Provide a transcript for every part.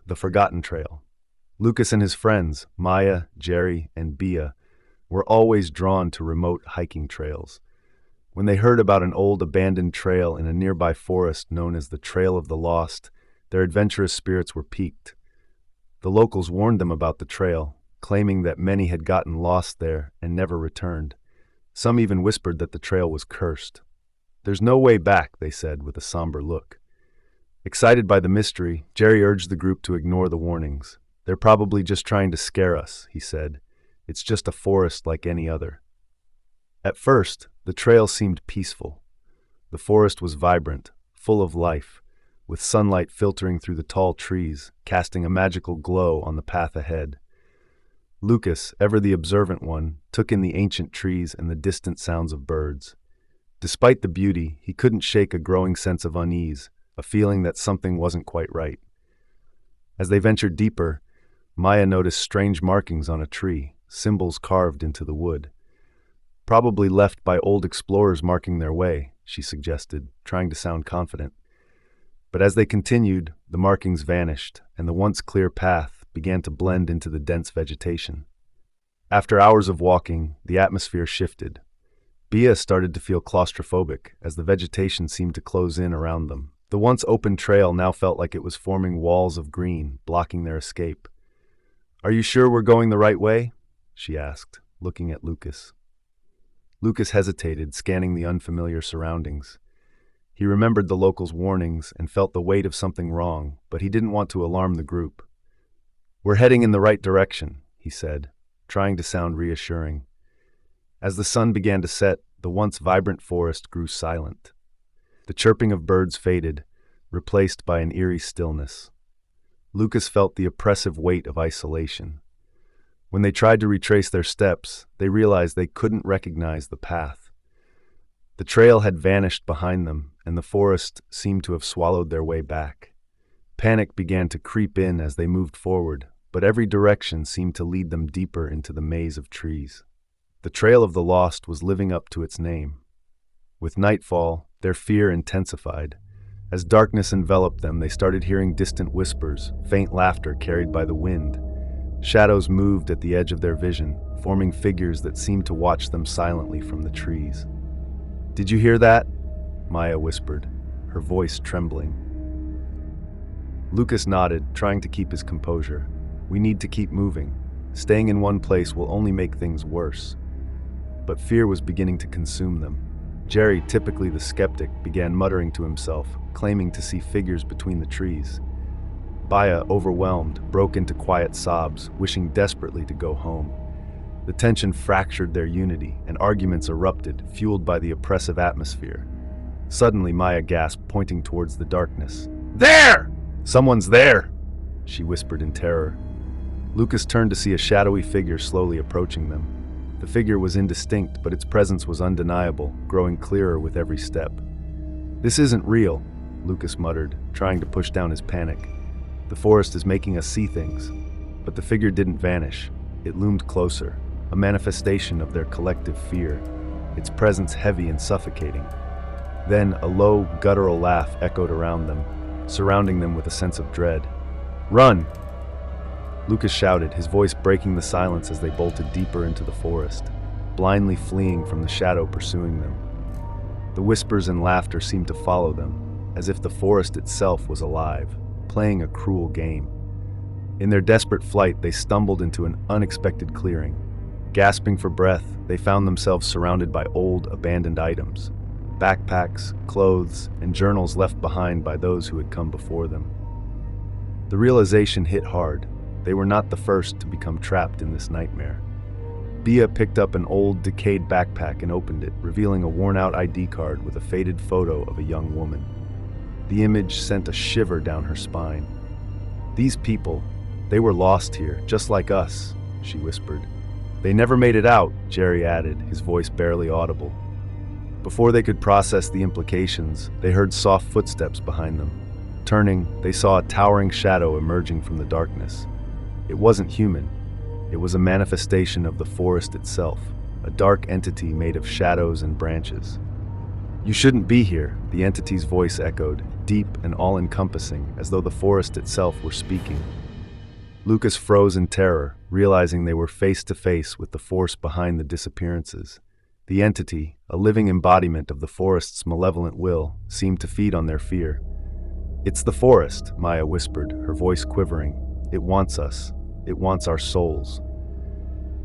the Forgotten Trail. Lucas and his friends, Maya, Jerry, and Bia, were always drawn to remote hiking trails. When they heard about an old abandoned trail in a nearby forest known as the Trail of the Lost, their adventurous spirits were piqued. The locals warned them about the trail, claiming that many had gotten lost there and never returned. Some even whispered that the trail was cursed. "There's no way back," they said with a somber look. Excited by the mystery, Jerry urged the group to ignore the warnings. "They're probably just trying to scare us," he said. "It's just a forest like any other." At first, the trail seemed peaceful. The forest was vibrant, full of life, with sunlight filtering through the tall trees, casting a magical glow on the path ahead. Lucas, ever the observant one, took in the ancient trees and the distant sounds of birds. Despite the beauty, he couldn't shake a growing sense of unease, a feeling that something wasn't quite right. As they ventured deeper, Maya noticed strange markings on a tree, symbols carved into the wood. "Probably left by old explorers marking their way," she suggested, trying to sound confident. But as they continued, the markings vanished, and the once clear path began to blend into the dense vegetation. After hours of walking, the atmosphere shifted. Bia started to feel claustrophobic as the vegetation seemed to close in around them. The once open trail now felt like it was forming walls of green, blocking their escape. "Are you sure we're going the right way?" she asked, looking at Lucas. Lucas hesitated, scanning the unfamiliar surroundings. He remembered the locals' warnings and felt the weight of something wrong, but he didn't want to alarm the group. "We're heading in the right direction," he said, trying to sound reassuring. As the sun began to set, the once vibrant forest grew silent. The chirping of birds faded, replaced by an eerie stillness. Lucas felt the oppressive weight of isolation. When they tried to retrace their steps, they realized they couldn't recognize the path. The trail had vanished behind them, and the forest seemed to have swallowed their way back. Panic began to creep in as they moved forward, but every direction seemed to lead them deeper into the maze of trees. The Trail of the Lost was living up to its name. With nightfall, their fear intensified. As darkness enveloped them, they started hearing distant whispers, faint laughter carried by the wind. Shadows moved at the edge of their vision, forming figures that seemed to watch them silently from the trees. "Did you hear that?" Maya whispered, her voice trembling. Lucas nodded, trying to keep his composure. "We need to keep moving. Staying in one place will only make things worse." But fear was beginning to consume them. Jerry, typically the skeptic, began muttering to himself, claiming to see figures between the trees. Baya, overwhelmed, broke into quiet sobs, wishing desperately to go home. The tension fractured their unity, and arguments erupted, fueled by the oppressive atmosphere. Suddenly, Maya gasped, pointing towards the darkness. "There! Someone's there!" she whispered in terror. Lucas turned to see a shadowy figure slowly approaching them. The figure was indistinct, but its presence was undeniable, growing clearer with every step. "This isn't real," Lucas muttered, trying to push down his panic. "The forest is making us see things." But the figure didn't vanish. It loomed closer, a manifestation of their collective fear, its presence heavy and suffocating. Then a low, guttural laugh echoed around them, surrounding them with a sense of dread. "Run!" Lucas shouted, his voice breaking the silence as they bolted deeper into the forest, blindly fleeing from the shadow pursuing them. The whispers and laughter seemed to follow them, as if the forest itself was alive, playing a cruel game. In their desperate flight, they stumbled into an unexpected clearing. Gasping for breath, they found themselves surrounded by old, abandoned items, backpacks, clothes, and journals left behind by those who had come before them. The realization hit hard. They were not the first to become trapped in this nightmare. Bia picked up an old, decayed backpack and opened it, revealing a worn-out ID card with a faded photo of a young woman. The image sent a shiver down her spine. "These people, they were lost here, just like us," she whispered. "They never made it out," Jerry added, his voice barely audible. Before they could process the implications, they heard soft footsteps behind them. Turning, they saw a towering shadow emerging from the darkness. It wasn't human. It was a manifestation of the forest itself, a dark entity made of shadows and branches. "You shouldn't be here," the entity's voice echoed, deep and all-encompassing, as though the forest itself were speaking. Lucas froze in terror, realizing they were face to face with the force behind the disappearances. The entity, a living embodiment of the forest's malevolent will, seemed to feed on their fear. "It's the forest," Maya whispered, her voice quivering. "It wants us. It wants our souls."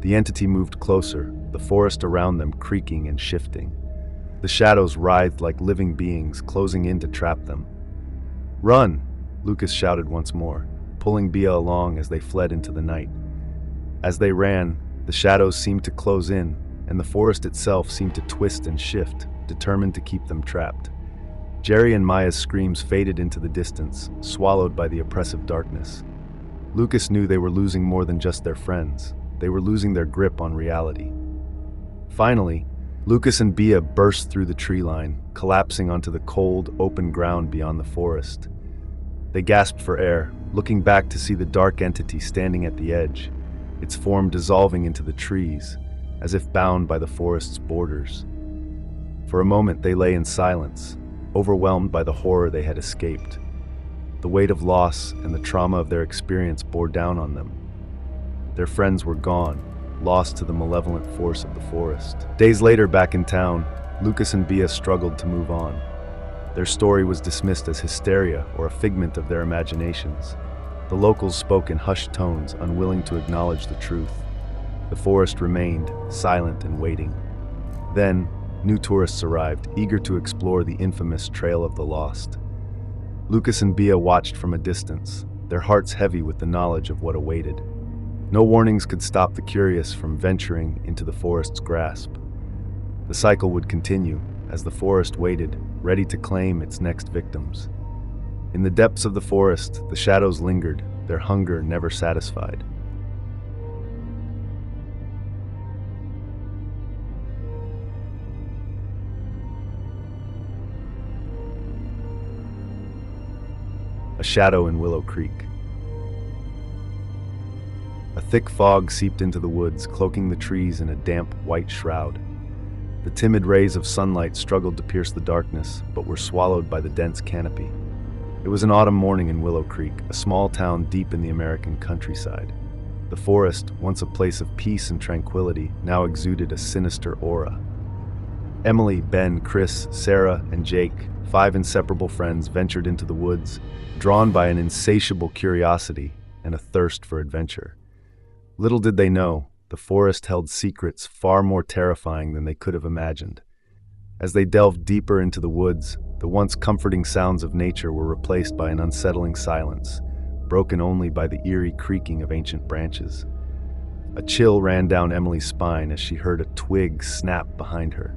The entity moved closer, the forest around them creaking and shifting. The shadows writhed like living beings, closing in to trap them. "Run!" Lucas shouted once more, pulling Bia along as they fled into the night. As they ran, the shadows seemed to close in, and the forest itself seemed to twist and shift, determined to keep them trapped. Jerry and Maya's screams faded into the distance, swallowed by the oppressive darkness. Lucas knew they were losing more than just their friends. They were losing their grip on reality. Finally, Lucas and Bia burst through the tree line, collapsing onto the cold, open ground beyond the forest. They gasped for air, looking back to see the dark entity standing at the edge, its form dissolving into the trees, as if bound by the forest's borders. For a moment they lay in silence, overwhelmed by the horror they had escaped. The weight of loss and the trauma of their experience bore down on them. Their friends were gone, lost to the malevolent force of the forest. Days later, back in town, Lucas and Bia struggled to move on. Their story was dismissed as hysteria or a figment of their imaginations. The locals spoke in hushed tones, unwilling to acknowledge the truth. The forest remained, silent and waiting. Then, new tourists arrived, eager to explore the infamous Trail of the Lost. Lucas and Bia watched from a distance, their hearts heavy with the knowledge of what awaited. No warnings could stop the curious from venturing into the forest's grasp. The cycle would continue as the forest waited, ready to claim its next victims. In the depths of the forest, the shadows lingered, their hunger never satisfied. A shadow in Willow Creek. A thick fog seeped into the woods, cloaking the trees in a damp, white shroud. The timid rays of sunlight struggled to pierce the darkness, but were swallowed by the dense canopy. It was an autumn morning in Willow Creek, a small town deep in the American countryside. The forest, once a place of peace and tranquility, now exuded a sinister aura. Emily, Ben, Chris, Sarah, and Jake, 5 inseparable friends, ventured into the woods, drawn by an insatiable curiosity and a thirst for adventure. Little did they know, the forest held secrets far more terrifying than they could have imagined. As they delved deeper into the woods, the once comforting sounds of nature were replaced by an unsettling silence, broken only by the eerie creaking of ancient branches. A chill ran down Emily's spine as she heard a twig snap behind her.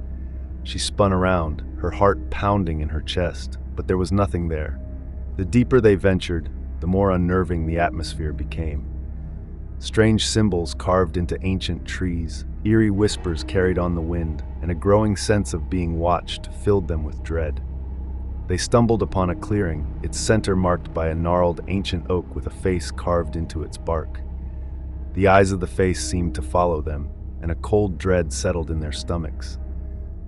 She spun around, her heart pounding in her chest, but there was nothing there. The deeper they ventured, the more unnerving the atmosphere became. Strange symbols carved into ancient trees, eerie whispers carried on the wind, and a growing sense of being watched filled them with dread. They stumbled upon a clearing, its center marked by a gnarled ancient oak with a face carved into its bark. The eyes of the face seemed to follow them, and a cold dread settled in their stomachs.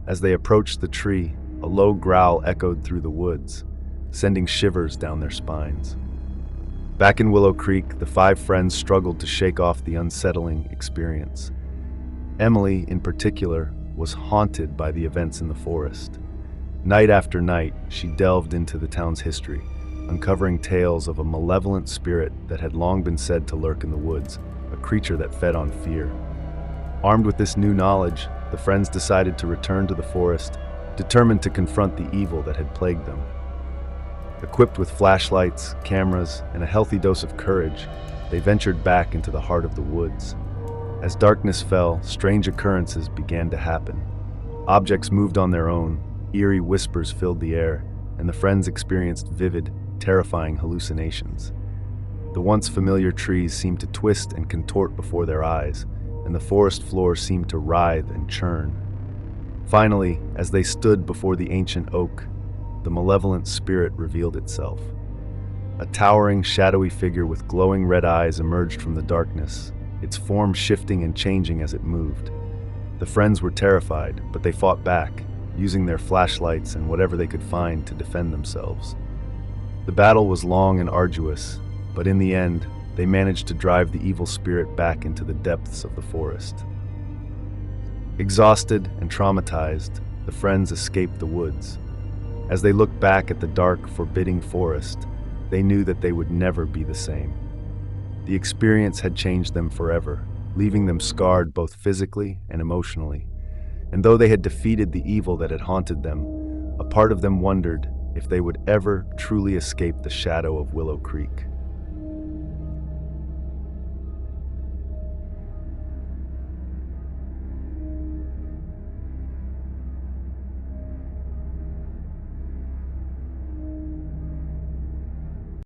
As they approached the tree, a low growl echoed through the woods, sending shivers down their spines. Back in Willow Creek, the 5 friends struggled to shake off the unsettling experience. Emily, in particular, was haunted by the events in the forest. Night after night, she delved into the town's history, uncovering tales of a malevolent spirit that had long been said to lurk in the woods, a creature that fed on fear. Armed with this new knowledge, the friends decided to return to the forest, determined to confront the evil that had plagued them. Equipped with flashlights, cameras, and a healthy dose of courage, they ventured back into the heart of the woods. As darkness fell, strange occurrences began to happen. Objects moved on their own, eerie whispers filled the air, and the friends experienced vivid, terrifying hallucinations. The once familiar trees seemed to twist and contort before their eyes, and the forest floor seemed to writhe and churn. Finally, as they stood before the ancient oak, the malevolent spirit revealed itself. A towering, shadowy figure with glowing red eyes emerged from the darkness, its form shifting and changing as it moved. The friends were terrified, but they fought back, using their flashlights and whatever they could find to defend themselves. The battle was long and arduous, but in the end, they managed to drive the evil spirit back into the depths of the forest. Exhausted and traumatized, the friends escaped the woods. As they looked back at the dark, forbidding forest, they knew that they would never be the same. The experience had changed them forever, leaving them scarred both physically and emotionally. And though they had defeated the evil that had haunted them, a part of them wondered if they would ever truly escape the shadow of Willow Creek.